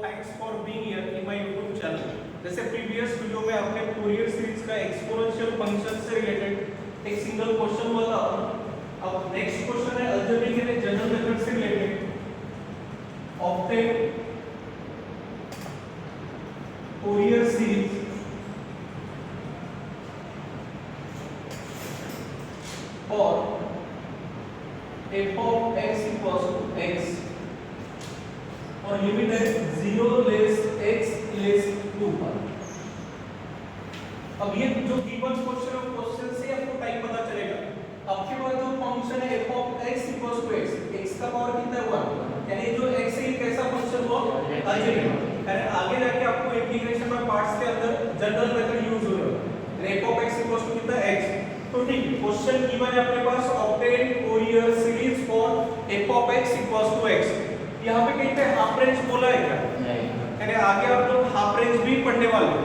thanks for being here in my YouTube channel. जैसे previous video में आपने Fourier series का एक्सपोनेंशियल फंक्शन से रिलेटेड एक सिंगल क्वेश्चन हुआ था। अब नेक्स्ट क्वेश्चन है अलजेब्रिक एंड जनरल मेथड से रिलेटेड। ऑब्टेन फूरियर सीरीज और f of x equals to x और लिमिट है 0 लेस x लेस 2 पर। अब ये जो गिवन क्वेश्चन है क्वेश्चन से आपको टाइप पता चलेगा। आपके पास जो फंक्शन है f of x equals to x, x का पावर कितना है 1, यानी जो x है ये कैसा फंक्शन हुआ अलजेब्रिक। यानी आगे जाके आपको इंटीग्रेशन में पार्ट्स के अंदर जनरल मेथड यूज होगा। f of x equals to कितना x, तो ठीक क्वेश्चन गिवन है अपने पास obtain Fourier series for f of x equals to x। यहाँ पे कहीं पे हाफ रेंज बोला है क्या? नहीं। यानी आगे आप लोग हाफ रेंज भी पढ़ने वाले हो,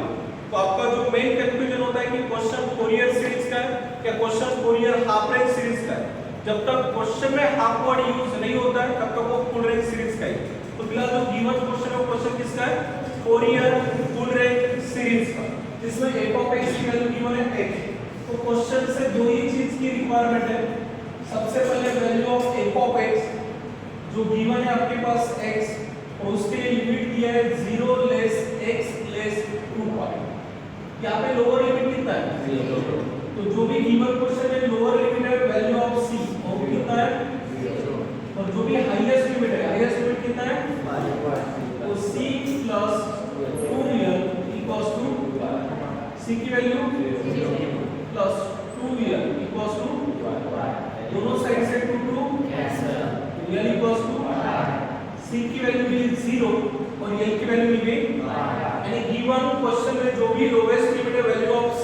तो आपका जो मेन कंफ्यूजन होता है कि क्वेश्चन फूरियर सीरीज का है या question Fourier half range series का है। जब तक क्वेश्चन में हाफ वर्ड यूज नहीं होता है तब तक वो फुल रेंज सीरीज का है। तो फिलहाल जो गिवन क्वेश्चन है क्वेश्चन किसका है? फूरियर फुल रेंज सीरीज का, जिसमें f of x की वैल्यू गिवन है x। तो क्वेश्चन से दो ही चीज की रिक्वायरमेंट है। सबसे पहले value of f of x जो गिवन है आपके पास x और उसके लिए लिमिट दिया है 0 लेस x लेस 2 पाई। यहाँ पे लोअर लिमिट कितना है? 0। तो जो भी गिवन क्वेश्चन में लोअर लिमिट है वैल्यू ऑफ c वो कितना है? 0। और जो भी हाईएस्ट लिमिट है, हाईएस्ट लिमिट कितना है? 5। तो c plus 2 real equals to c की value 0 plus 2 real equals to दोनों साइड से 2 cancel, real equals to c की वैल्यू मिली 0 और l की वैल्यू मिल गई। यानी गिवन क्वेश्चन में जो भी लोवेस्ट लिमिट है वैल्यू ऑफ c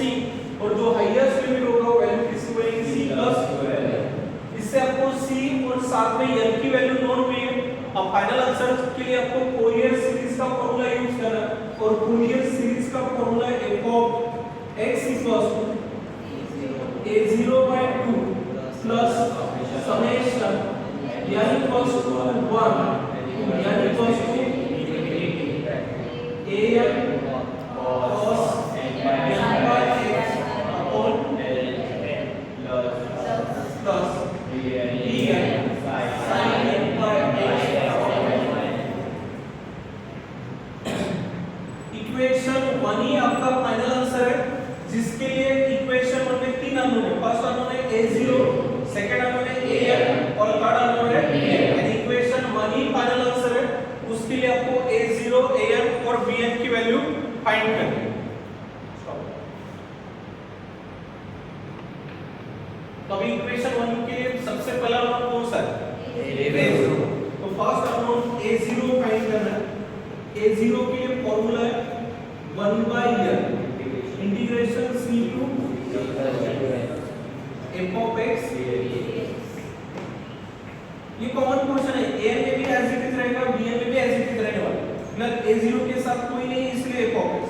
और जो हाईएस्ट लिमिट होगा वो वैल्यू किसकी बनेगी? c plus. इससे आपको c और साथ में l की वैल्यू नोन हुई है। अब फाइनल आंसर के लिए आपको फूरियर सीरीज का फार्मूला यूज करना है और फूरियर सीरीज का फार्मूला है f of x equals to a0/2 plus summation n equals to 1 n equals to an cos n by x upon plus bn sin n by x। Equation 1 ही आपका final answer है, जिसके लिए equation 1 में तीन unknown है। First unknown है a0, second unknown है an और थर्ड अननोन है bn। यानी इक्वेशन 1 ही फाइनल आंसर है, उसके लिए आपको a0 an और bn की वैल्यू फाइंड करनी है। तो अभी इक्वेशन 1 के लिए सबसे पहला अननोन कौन सा है? a0। तो फर्स्ट अननोन a0 फाइंड करना है। a0 के लिए फार्मूला है 1/l integration c to f of x। ये कॉमन क्वेश्चन है, an में भी एज इट इज रहेगा, bn में भी एज इट इज रहने वाला है। मतलब a0 के साथ कोई नहीं इसलिए f of x।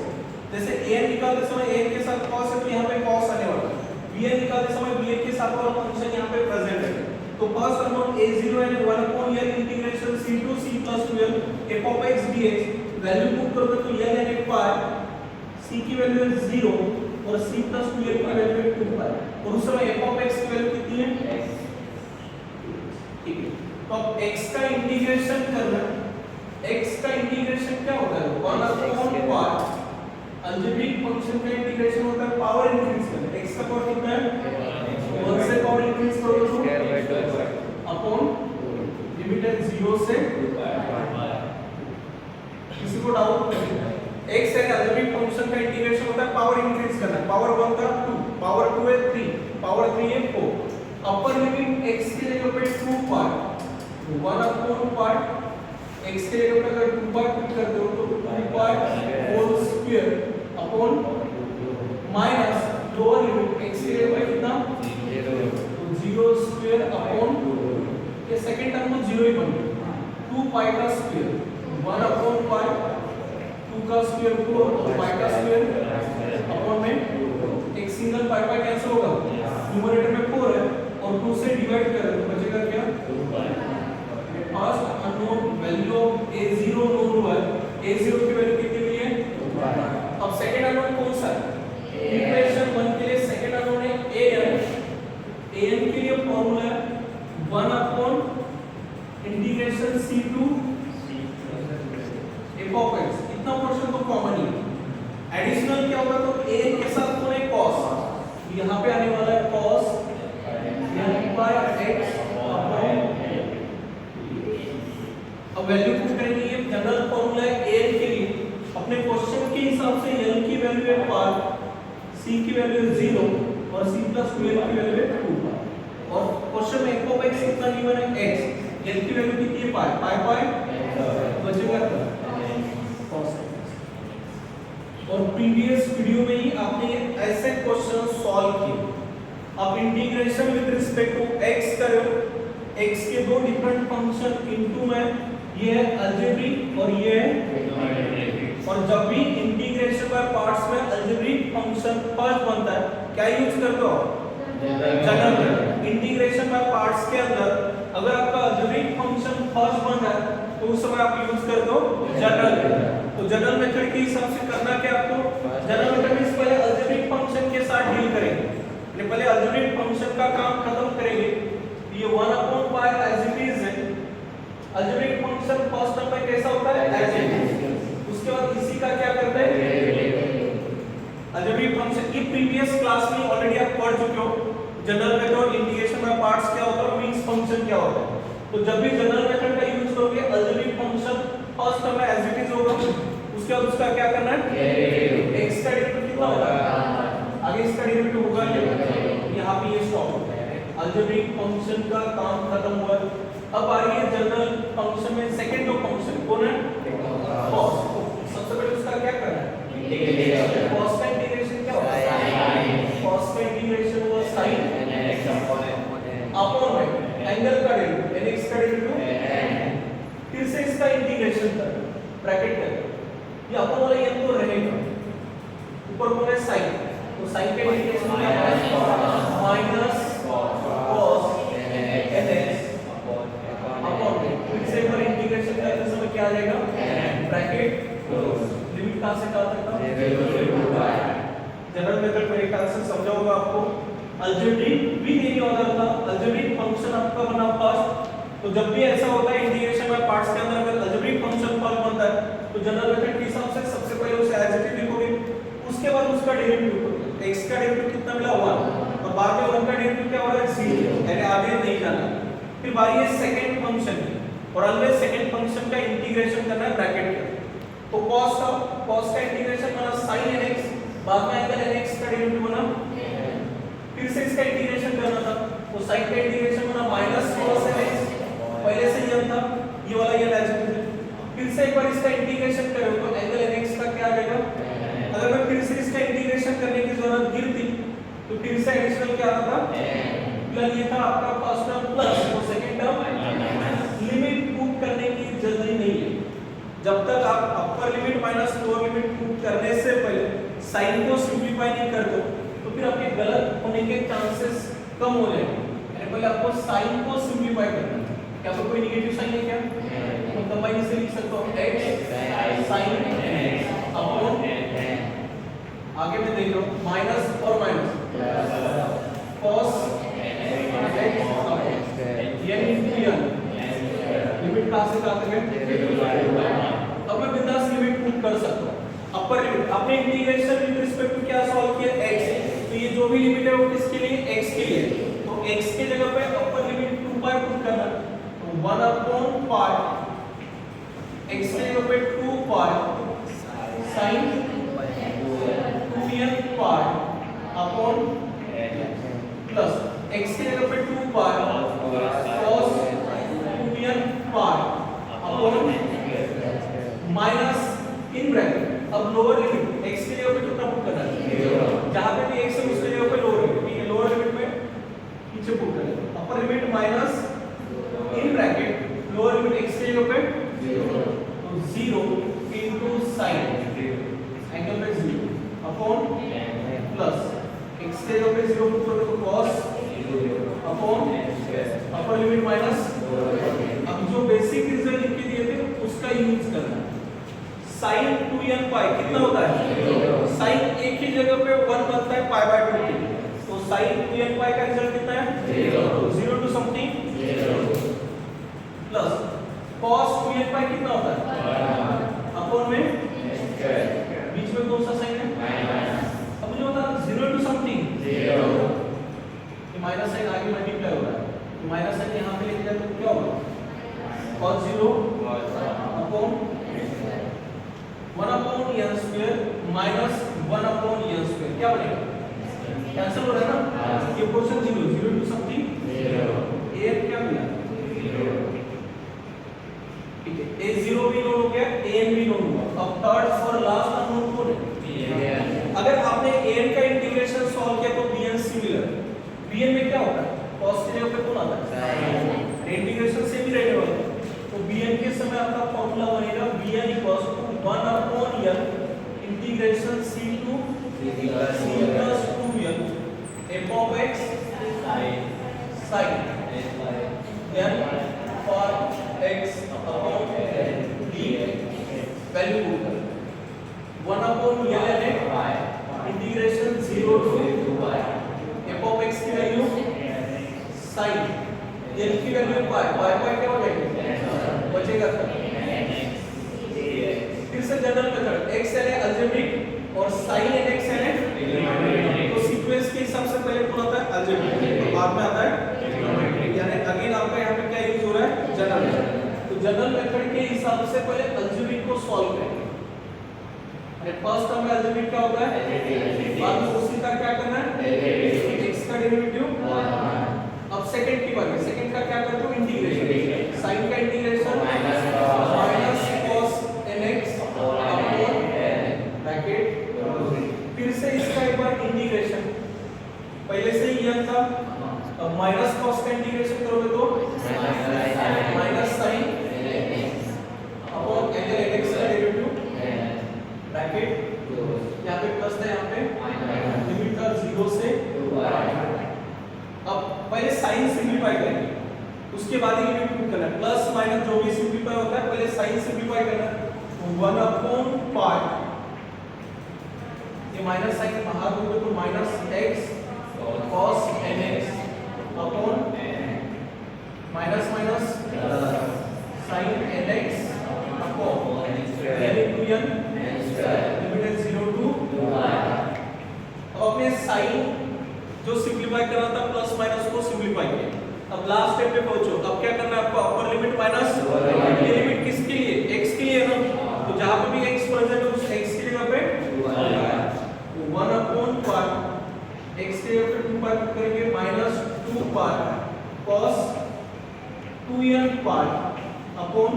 जैसे an निकालते समय an के साथ cos है तो यहाँ पे cos आने वाला है, bn निकालते समय bn के साथ वाला फंक्शन यहाँ पे प्रेजेंट है। तो फर्स्ट अननोन a0 यानी 1/l integration c to c plus 2l f of x dx। Value put करोगे तो l यानी पाई, c की वैल्यू है 0 और c प्लस 2l की वैल्यू है 2 पाई और उस समय f of x की वैल्यू कितनी है? x। ठीक है, तो अब x का इंटीग्रेशन करना। x का इंटीग्रेशन क्या होता है? 1/, अलजेब्रिक फंक्शन का इंटीग्रेशन होता है पावर इंक्रीज करना। x का पावर कितना है? 1 से पावर इंक्रीज करो तो अपॉन लिमिट है 0 से 2 किसी को डाउट नहीं है? x है अलजेब्रिक फंक्शन का इंटीग्रेशन होता है पावर इंक्रीज करना। पावर 1 था 2, पावर 2 है 3, पावर 3 है 4। अपर लिमिट x के लिए पे 2 पार्ट 1 अपॉन पार्ट x के लिए अगर 2 पार्ट पुट करते हो तो 2 part whole square upon minus lower limit x के लिए कितना 0 तो 0 स्क्वायर अपॉन ये सेकंड टर्म में 0 ही बन गया 2 पाई का स्क्वायर 1 अपॉन पाई 2 का स्क्वायर 4 और पाई का स्क्वायर अपॉन में एक सिंगल पाई पाई कैंसिल होगा, न्यूमरेटर में 4 है और 2 से डिवाइड करें तो बचेगा क्या? First unknown value of a0 known हुआ है, a0 की वैल्यू कितनी मिली है? अब सेकंड अननोन कौन सा है? इक्वेशन 1 के लिए सेकंड अननोन है an के लिए फॉर्मूला है 1 upon integration c to f of x। इतना पोर्शन तो कॉमन ही है। एडिशनल क्या होगा तो a के साथ कौन है cos, यहाँ पे आने वाला है cos n by x upon. अब वैल्यू पुट करेंगे, ये जनरल फॉर्मूला है an के लिए। अपने क्वेश्चन के हिसाब से n की वैल्यू है पाई, c की वैल्यू है 0 और c प्लस 2n की वैल्यू है 2 और क्वेश्चन में f ऑफ x कितना गिवन है x, n की वैल्यू कितनी है पाई बचेगा cos। और प्रीवियस वीडियो में ही आपने ऐसे क्वेश्चन सॉल्व किए। अब integration with respect to x करो, x के दो डिफरेंट फंक्शन इनटू में, ये है अलजेब्रिक और ये है। और जब भी इंटीग्रेशन बाय पार्ट्स में अलजेब्रिक फंक्शन फर्स्ट बनता है, क्या यूज करते हो? जनरल। इंटीग्रेशन बाय पार्ट्स के अंदर अगर आपका अलजेब्रिक फंक्शन फर्स्ट बन रहा है तो उस समय आप यूज कर दो जनरल। तो जनरल मेथड के हिसाब से करना क्या आपको? जनरल मेथड में पहले अलजेब्रिक फंक्शन के साथ डील करेंगे। पहले अलजेब्रिक फंक्शन का काम खत्म करेंगे। ये 1 upon pi as it is है। अलजेब्रिक फंक्शन फर्स्ट टर्म में कैसा होता है? As it is. उसके बाद इसी का क्या करते हैं? अलजेब्रिक फंक्शन की प्रीवियस क्लास में ऑलरेडी आप पढ़ चुके हो। General method integration by parts क्या होता है और मिक्स फंक्शन क्या होता है। तो जब भी जनरल मेथड का यूज करोगे अलजेब्रिक फंक्शन फर्स्ट टर्म में एज इट इज होगा। उसके बाद उसका क्या करना है? x का डेरिवेटिव कितना होगा? आगे इसका डेरिवेटिव होगा क्या? यहाँ पे ये स्टॉप होता है। अलजेब्रिक फंक्शन का काम खत्म हुआ। अब आ रही है जनरल फंक्शन में सेकंड जो फंक्शन कौन है? cos। सबसे पहले उसका क्या करना है? cos का इंटीग्रेशन क्या होता है? cos का इंटीग्रेशन होगा sin अपॉन में एंगल का डेरिवेटिव nx का डेरिवेटिव, फिर से इसका इंटीग्रेशन कर ब्रैकेट कर, ये अपॉन वाला ये तो रहेगा। ऊपर कौन है? sin। तो sin का इंटीग्रेशन क्या है? माइनस cos nx अपॉन में, फिर से पर इंटीग्रेशन करते समय क्या आ जाएगा? Bracket close. लिमिट कहां से कहां तक था? जनरल मेथड में एक आंसर समझा होगा आपको। अलजेब्रिक भी नहीं होता था। अलजेब्रिक फंक्शन आपका बना फर्स्ट, तो जब भी ऐसा होता है इंटीग्रेशन बाय पार्ट्स के अंदर अगर अलजेब्रिक फंक्शन फर्स्ट बनता है तो जनरल मेथड के हिसाब से सबसे पहले उसे एज इट इज लिखोगे। उसके बाद उसका डेरिवेटिव लिखोगे। x का डेरिवेटिव कितना मिला? 1 और बाद में 1 का डेरिवेटिव क्या हो रहा है? 0। यानी आगे नहीं जाना। फिर बारी है सेकंड फंक्शन की और ऑलवेज सेकंड फंक्शन का इंटीग्रेशन करना है ब्रैकेट में। तो cos का इंटीग्रेशन बना sin nx, बाद में एंगल nx का डेरिवेटिव बना, फिर से इसका इंटीग्रेशन करना था तो sin का इंटीग्रेशन बना माइनस cos nx, पहले से ये था, ये वाला ये लैजिट्यूड है। फिर से एक बार इसका इंटीग्रेशन करो तो एंगल nx का क्या आ जाएगा? अगर मैं फिर से इसका इंटीग्रेशन करने की जरूरत गिरती तो फिर से एडिशनल क्या आता था? प्लस ये था आपका फर्स्ट टर्म प्लस और सेकंड टर्म। लिमिट पुट करने की जल्दी नहीं है। जब तक आप upper limit minus lower limit put करने से पहले साइन को सिंपलीफाई नहीं कर दो तो फिर आपके गलत होने के चांसेस कम हो जाएंगे। यानी पहले आपको साइन को सिंपलीफाई करना है। क्या तो कोई नेगेटिव साइन है क्या? तो कंबाइन से लिख सकते हो x sin nx अपॉन, आगे में देख लो माइनस और माइनस cos nx अपॉन ये लिमिट कहां से कहां तक है? अब मैं बिंदास लिमिट पुट कर सकता हूं। अपर लिमिट आपने इंटीग्रेशन विद रिस्पेक्ट टू क्या सॉल्व किया? x। तो ये जो भी लिमिट है वो किसके लिए? x के लिए। तो x के जगह पे अपर लिमिट 2 पाई पुट करना। तो 1 अपॉन पाई x के जगह पे 2 पाई sin 2n pi upon plus x के जगह पे 2 पाई cos 2n pi upon minus in bracket. अब लोअर लिमिट x के जगह पे कितना पुट करना है? जहां पे भी x है उसके जगह पे लोअर लिमिट, ठीक है, लोअर लिमिट में पीछे पुट करना है। Upper limit minus in bracket lower limit x के जगह पे 0 तो 0 इनटू sin एंगल पे 0 अपॉन प्लस x के जगह पे 0 पुट करो तो cos upon upper limit minus. अब जो बेसिक रिजल्ट लिख के दिए थे उसका यूज करना है। sin 2n पाई कितना होता है sin एक ही जगह पे 1 बनता है पाई बाय 2 के, तो sin 2n पाई का रिजल्ट कितना है 0 to something 0 plus cos 2n pi कितना होता है अपॉन में बीच में कौन सा साइन है माइनस, अब मुझे बता 0 टू समथिंग 0, ये माइनस साइन आगे मल्टीप्लाई हो रहा है, तो माइनस साइन यहां पे लेके जाए तो क्या होगा cos 0 upon 1 upon n square minus 1 upon n square क्या बनेगा कैंसिल हो रहा है ना, ये पोर्शन 0 टू समथिंग 0, a क्या मिला 0, ठीक है a 0 भी नोन हो गया a n भी नोन हुआ, अब थर्ड और लास्ट अननोन कौन है bn, अगर आपने a n का इंटीग्रेशन सॉल्व किया तो bn सिमिलर, bn में क्या होता है cos के जगह पे कौन आता है sin, इंटीग्रेशन से भी रहने वाला है, तो bn के समय आपका फॉर्मूला बनेगा bn equals to 1 upon n integration c to c plus 2n f of x sin n for x upon d value put कर 1 अपॉन n है integration 0 to f of x की value sin n की value y क्या हो जाएगी बचेगा फिर से जनरल मेथड x l है अलजेब्रिक और sin nx l है ट्रिग्नोमेट्रिक, तो सीक्वेंस के हिसाब से पहले कौन आता है अलजेब्रिक और बाद में आता है ट्रिग्नोमेट्रिक, यानी अगेन आपका यहां पे क्या यूज हो रहा है जनरल मेथड, तो जनरल मेथड के हिसाब से पहले अलजेब्रिक को सॉल्व करेंगे, अरे फर्स्ट टर्म में अलजेब्रिक क्या होता है बाद में उसी का क्या करना है x का डेरिवेटिव, अब सेकंड की बात है, सेकंड का क्या करते हो इंटीग्रेशन, sin का integration minus cos nx upon bracket, फिर से इसका एक बार इंटीग्रेशन, पहले से ही n था, अब माइनस cos का इंटीग्रेशन करोगे तो माइनस sin अपॉन nx का डेरिवेटिव ब्रैकेट, यहाँ पे प्लस था, यहाँ पे लिमिट था 0 से 2। अब पहले साइन सिंपलीफाई करेंगे, उसके बाद ही लिमिट पुट करना है, प्लस माइनस जो भी सिंपलीफाई होता है पहले साइन सिंपलीफाई करना है, 1 अपॉन पाई, ये माइनस साइन बाहर होगा तो minus x cos nx upon minus minus sin nx upon n into n limit है 0 टू 2। अब अपने साइन जो सिंपलीफाई करना था प्लस माइनस को सिंपलीफाई किया, अब लास्ट स्टेप पे पहुंचो, अब क्या करना है आपको अपर लिमिट माइनस ये लिमिट किसके लिए x के लिए ना, तो जहां पे भी x प्रेजेंट है उस x की जगह पे 1 अपॉन पाई x के जगह पे 2 पाई करेंगे माइनस 2 पाई cos 2n pi upon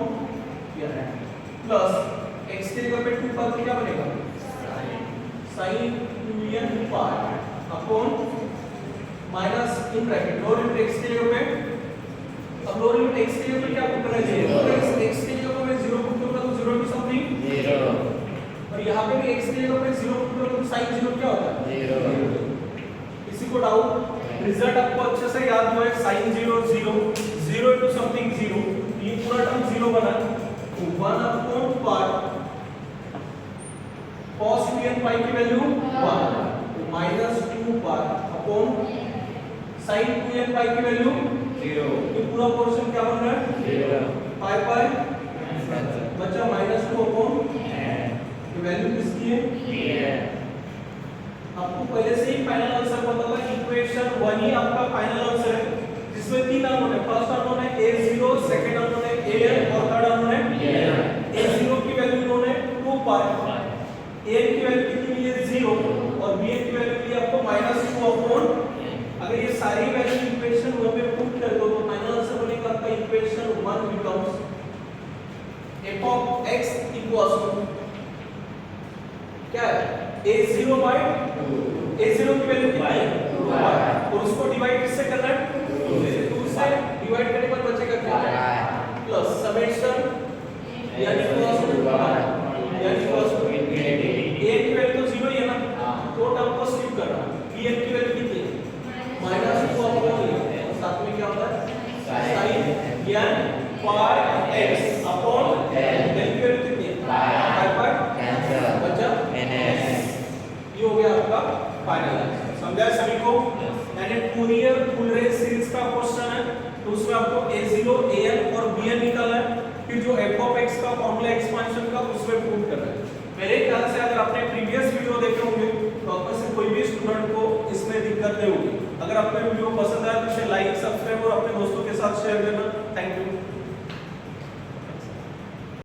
plus x के जगह पे 2 पाई तो क्या बनेगा sin 2n pi upon minus in bracket lower limit x के जगह पे, अब लोअर लिमिट x के जगह पे क्या पुट करना चाहिए, तो x के जगह पे मैं 0 पुट करूंगा तो 0 टू समथिंग 0, और यहां पे भी x की जगह पे 0 पुट करूंगा तो sin 0 क्या होता है 0, किसी को डाउट, रिजल्ट आपको अच्छे से याद हुआ है sin 0 0 टू समथिंग 0, ये पूरा टर्म 0 बना, तो 1 अपॉन पाई cos 2n पाई की value 1 minus 2 pi upon sin 2n पाई की वैल्यू 0, ये पूरा पोर्शन क्या बन रहा है 0 पाई पाई बचा माइनस 2 अपॉन ये वैल्यू किसकी है, आपको पहले से ही फाइनल आंसर पता था, इक्वेशन 1 ही आपका फाइनल आंसर है, जिसमें तीन अननोन है, फर्स्ट अननोन है a0, सेकंड अननोन है an और थर्ड अननोन है bn, a0 की वैल्यू नोन है 2 पाई, an की वैल्यू कितनी मिली है 0 और bn की वैल्यू मिली आपको माइनस 2 अपॉन, अगर ये सारी वैल्यू इक्वेशन 1 में पुट कर दो तो फाइनल आंसर बनेगा आपका equation 1 becomes f of x equals to क्या है a0 by 2, a0 की वैल्यू कितनी है 2 पाई, और उसको डिवाइड किससे करना है 2 से, 2 से डिवाइड करने पर बचेगा क्या प्लस समेशन यानी प्लस 2 यानी प्लस 2, a की वैल्यू तो 0 ही है ना, तो टर्म को स्किप करना, bn की वैल्यू कितनी है माइनस 2 अपॉन ये, और साथ में क्या होता है sin n पाई x अपॉन n की वैल्यू कितनी है पाई पाई फाइनल आंसर। समझा है सभी को? यानी फूरियर फुल रेंज सीरीज का क्वेश्चन है तो उसमें आपको a0 an और bn निकालना है, फिर जो f of x का फॉर्मूला एक्सपेंशन का उसमें प्रूव करना है। मेरे ख्याल से अगर आपने प्रीवियस वीडियो देखे होंगे तो आप में से कोई भी स्टूडेंट को इसमें दिक्कत नहीं होगी। अगर आपको वीडियो पसंद आया तो इसे लाइक, सब्सक्राइब और अपने दोस्तों के साथ शेयर करना। Thank you.